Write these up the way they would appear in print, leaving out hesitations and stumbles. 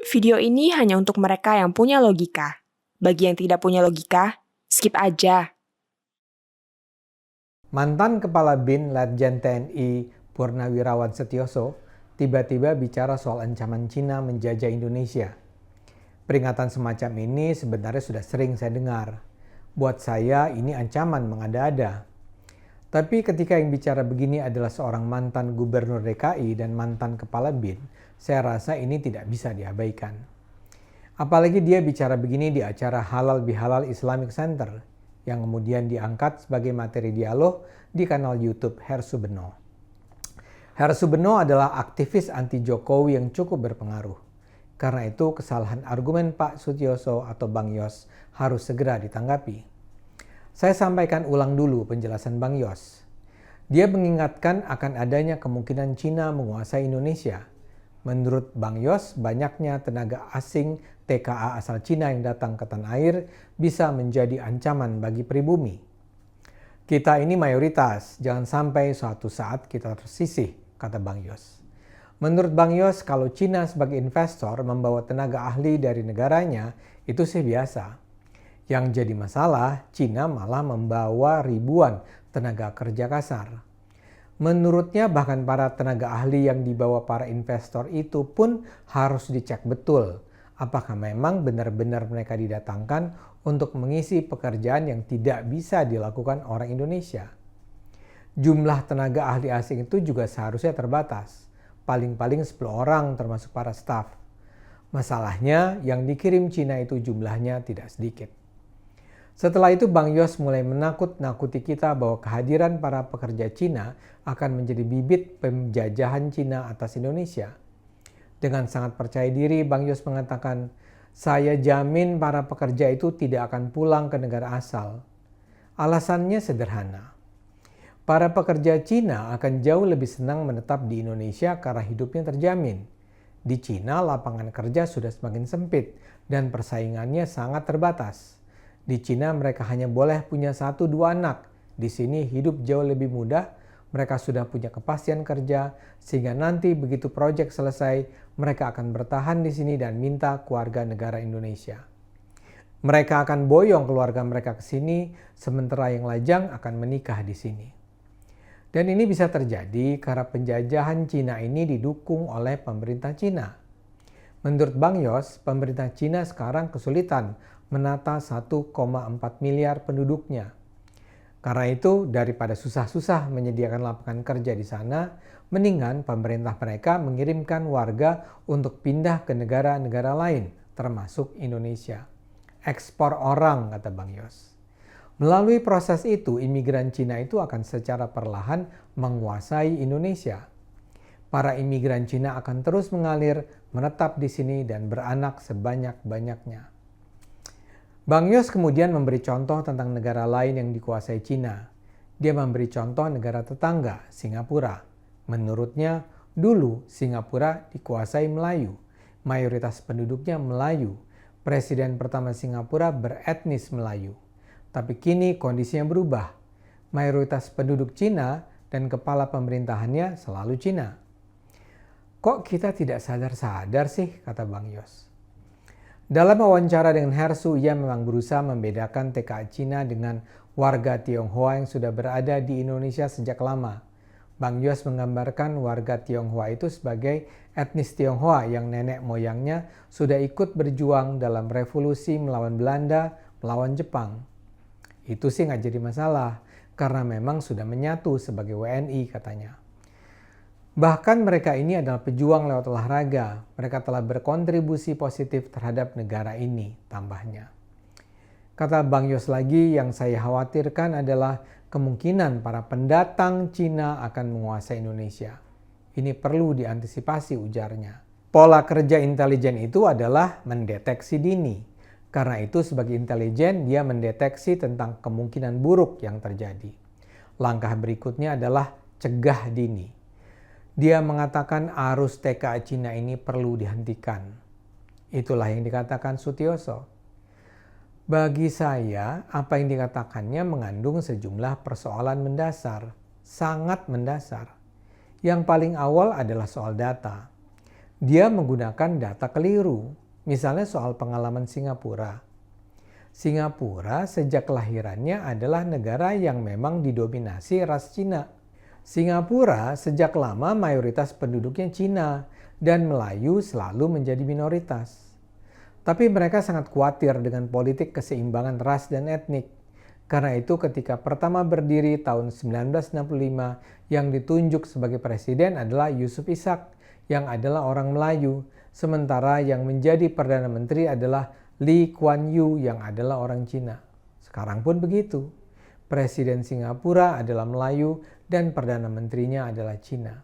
Video ini hanya untuk mereka yang punya logika. Bagi yang tidak punya logika, skip aja. Mantan Kepala BIN Letjen TNI Purnawirawan Setioso tiba-tiba bicara soal ancaman Cina menjajah Indonesia. Peringatan semacam ini sebenarnya sudah sering saya dengar. Buat saya ini ancaman mengada-ada. Tapi ketika yang bicara begini adalah seorang mantan Gubernur DKI dan mantan Kepala BIN, saya rasa ini tidak bisa diabaikan. Apalagi dia bicara begini di acara Halal Bihalal Islamic Center yang kemudian diangkat sebagai materi dialog di kanal YouTube Hersu Beno. Hersu Beno adalah aktivis anti Jokowi yang cukup berpengaruh. Karena itu kesalahan argumen Pak Sutioso atau Bang Yos harus segera ditanggapi. Saya sampaikan ulang dulu penjelasan Bang Yos. Dia mengingatkan akan adanya kemungkinan Cina menguasai Indonesia. Menurut Bang Yos, banyaknya tenaga asing TKA asal Cina yang datang ke tanah air bisa menjadi ancaman bagi pribumi. Kita ini mayoritas, jangan sampai suatu saat kita tersisih, kata Bang Yos. Menurut Bang Yos, kalau Cina sebagai investor membawa tenaga ahli dari negaranya, itu sih biasa. Yang jadi masalah, Cina malah membawa ribuan tenaga kerja kasar. Menurutnya bahkan para tenaga ahli yang dibawa para investor itu pun harus dicek betul. Apakah memang benar-benar mereka didatangkan untuk mengisi pekerjaan yang tidak bisa dilakukan orang Indonesia. Jumlah tenaga ahli asing itu juga seharusnya terbatas. Paling-paling 10 orang termasuk para staf. Masalahnya yang dikirim Cina itu jumlahnya tidak sedikit. Setelah itu Bang Yos mulai menakut-nakuti kita bahwa kehadiran para pekerja Cina akan menjadi bibit penjajahan Cina atas Indonesia. Dengan sangat percaya diri Bang Yos mengatakan, saya jamin para pekerja itu tidak akan pulang ke negara asal. Alasannya sederhana. Para pekerja Cina akan jauh lebih senang menetap di Indonesia karena hidupnya terjamin. Di Cina lapangan kerja sudah semakin sempit dan persaingannya sangat terbatas. Di Cina mereka hanya boleh punya 1-2 anak. Di sini hidup jauh lebih mudah. Mereka sudah punya kepastian kerja sehingga nanti begitu proyek selesai mereka akan bertahan di sini dan minta keluarga negara Indonesia. Mereka akan boyong keluarga mereka ke sini sementara yang lajang akan menikah di sini. Dan ini bisa terjadi karena penjajahan Cina ini didukung oleh pemerintah Cina. Menurut Bang Yos, pemerintah Cina sekarang kesulitan menata 1,4 miliar penduduknya. Karena itu, daripada susah-susah menyediakan lapangan kerja di sana, mendingan pemerintah mereka mengirimkan warga untuk pindah ke negara-negara lain, termasuk Indonesia. Ekspor orang, kata Bang Yos. Melalui proses itu, imigran Cina itu akan secara perlahan menguasai Indonesia. Para imigran Cina akan terus mengalir, menetap di sini dan beranak sebanyak-banyaknya. Bang Yos kemudian memberi contoh tentang negara lain yang dikuasai Cina. Dia memberi contoh negara tetangga, Singapura. Menurutnya, dulu Singapura dikuasai Melayu. Mayoritas penduduknya Melayu. Presiden pertama Singapura beretnis Melayu. Tapi kini kondisinya berubah. Mayoritas penduduk Cina dan kepala pemerintahannya selalu Cina. Kok kita tidak sadar-sadar sih, kata Bang Yos. Dalam wawancara dengan Hersu, ia memang berusaha membedakan TKA Cina dengan warga Tionghoa yang sudah berada di Indonesia sejak lama. Bang Yos menggambarkan warga Tionghoa itu sebagai etnis Tionghoa yang nenek moyangnya sudah ikut berjuang dalam revolusi melawan Belanda, melawan Jepang. Itu sih nggak jadi masalah, karena memang sudah menyatu sebagai WNI katanya. Bahkan mereka ini adalah pejuang lewat olahraga. Mereka telah berkontribusi positif terhadap negara ini, tambahnya. Kata Bang Yos lagi, yang saya khawatirkan adalah kemungkinan para pendatang Cina akan menguasai Indonesia. Ini perlu diantisipasi, ujarnya. Pola kerja intelijen itu adalah mendeteksi dini. Karena itu sebagai intelijen, dia mendeteksi tentang kemungkinan buruk yang terjadi. Langkah berikutnya adalah cegah dini. Dia mengatakan arus TKA Cina ini perlu dihentikan. Itulah yang dikatakan Sutioso. Bagi saya, apa yang dikatakannya mengandung sejumlah persoalan mendasar, sangat mendasar. Yang paling awal adalah soal data. Dia menggunakan data keliru, misalnya soal pengalaman Singapura. Singapura sejak kelahirannya adalah negara yang memang didominasi ras Cina. Singapura sejak lama mayoritas penduduknya Cina dan Melayu selalu menjadi minoritas. Tapi mereka sangat khawatir dengan politik keseimbangan ras dan etnik. Karena itu ketika pertama berdiri tahun 1965 yang ditunjuk sebagai presiden adalah Yusuf Ishak yang adalah orang Melayu. Sementara yang menjadi Perdana Menteri adalah Lee Kuan Yew yang adalah orang Cina. Sekarang pun begitu. Presiden Singapura adalah Melayu dan Perdana Menterinya adalah Cina.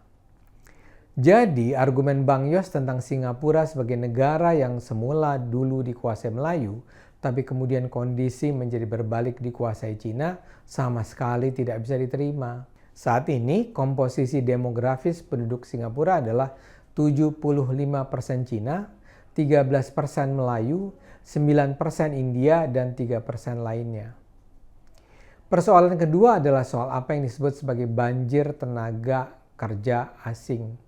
Jadi argumen Bang Yos tentang Singapura sebagai negara yang semula dulu dikuasai Melayu, tapi kemudian kondisi menjadi berbalik dikuasai Cina, sama sekali tidak bisa diterima. Saat ini komposisi demografis penduduk Singapura adalah 75% Cina, 13% Melayu, 9% India, dan 3% lainnya. Persoalan kedua adalah soal apa yang disebut sebagai banjir tenaga kerja asing.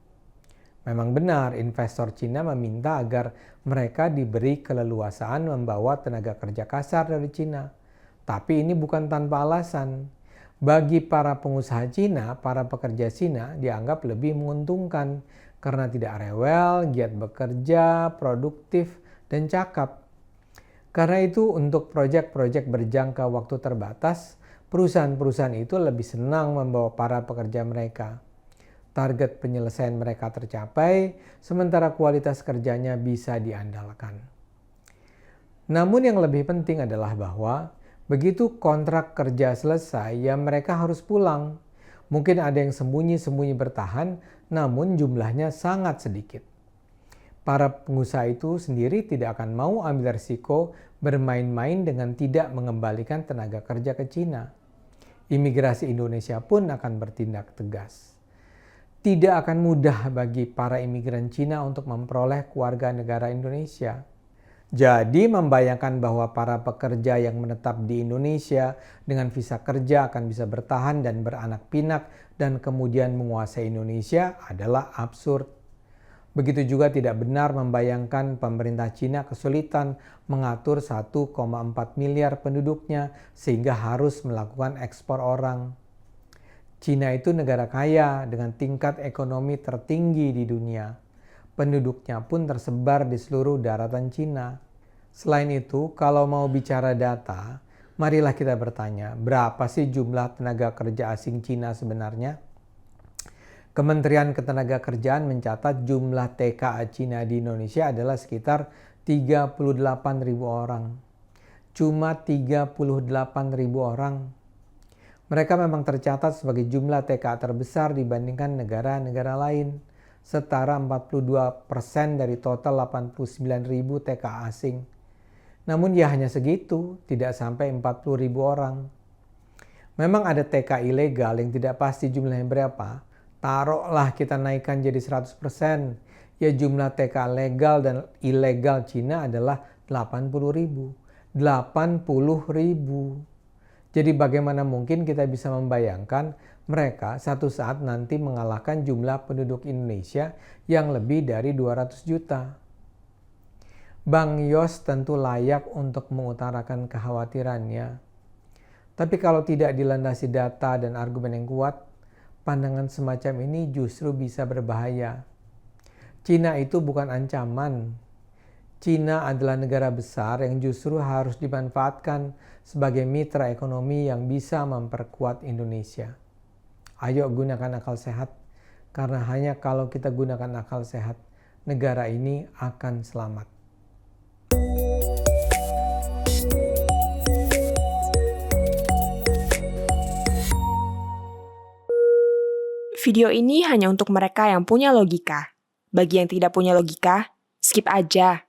Memang benar investor Cina meminta agar mereka diberi keleluasaan membawa tenaga kerja kasar dari Cina. Tapi ini bukan tanpa alasan. Bagi para pengusaha Cina, para pekerja Cina dianggap lebih menguntungkan karena tidak rewel, giat bekerja, produktif, dan cakap. Karena itu untuk proyek-proyek berjangka waktu terbatas, perusahaan-perusahaan itu lebih senang membawa para pekerja mereka. Target penyelesaian mereka tercapai, sementara kualitas kerjanya bisa diandalkan. Namun yang lebih penting adalah bahwa begitu kontrak kerja selesai, ya mereka harus pulang. Mungkin ada yang sembunyi-sembunyi bertahan, namun jumlahnya sangat sedikit. Para pengusaha itu sendiri tidak akan mau ambil risiko bermain-main dengan tidak mengembalikan tenaga kerja ke Cina. Imigrasi Indonesia pun akan bertindak tegas. Tidak akan mudah bagi para imigran Cina untuk memperoleh keluarga negara Indonesia. Jadi membayangkan bahwa para pekerja yang menetap di Indonesia dengan visa kerja akan bisa bertahan dan beranak pinak dan kemudian menguasai Indonesia adalah absurd. Begitu juga tidak benar membayangkan pemerintah Cina kesulitan mengatur 1,4 miliar penduduknya sehingga harus melakukan ekspor orang. Cina itu negara kaya dengan tingkat ekonomi tertinggi di dunia. Penduduknya pun tersebar di seluruh daratan Cina. Selain itu, kalau mau bicara data, marilah kita bertanya, berapa sih jumlah tenaga kerja asing Cina sebenarnya? Kementerian Ketenagakerjaan mencatat jumlah TKA Cina di Indonesia adalah sekitar 38.000 orang. Cuma 38.000 orang. Mereka memang tercatat sebagai jumlah TKA terbesar dibandingkan negara-negara lain. Setara 42% dari total 89.000 TKA asing. Namun ya hanya segitu, tidak sampai 40.000 orang. Memang ada TKA ilegal yang tidak pasti jumlahnya berapa. Taruhlah kita naikkan jadi 100%. Ya jumlah TKA legal dan ilegal Cina adalah 80.000. 80.000. Jadi bagaimana mungkin kita bisa membayangkan mereka satu saat nanti mengalahkan jumlah penduduk Indonesia yang lebih dari 200 juta. Bang Yos tentu layak untuk mengutarakan kekhawatirannya. Tapi kalau tidak dilandasi data dan argumen yang kuat, pandangan semacam ini justru bisa berbahaya. Cina itu bukan ancaman. Cina adalah negara besar yang justru harus dimanfaatkan sebagai mitra ekonomi yang bisa memperkuat Indonesia. Ayo gunakan akal sehat, karena hanya kalau kita gunakan akal sehat, negara ini akan selamat. Video ini hanya untuk mereka yang punya logika. Bagi yang tidak punya logika, skip aja.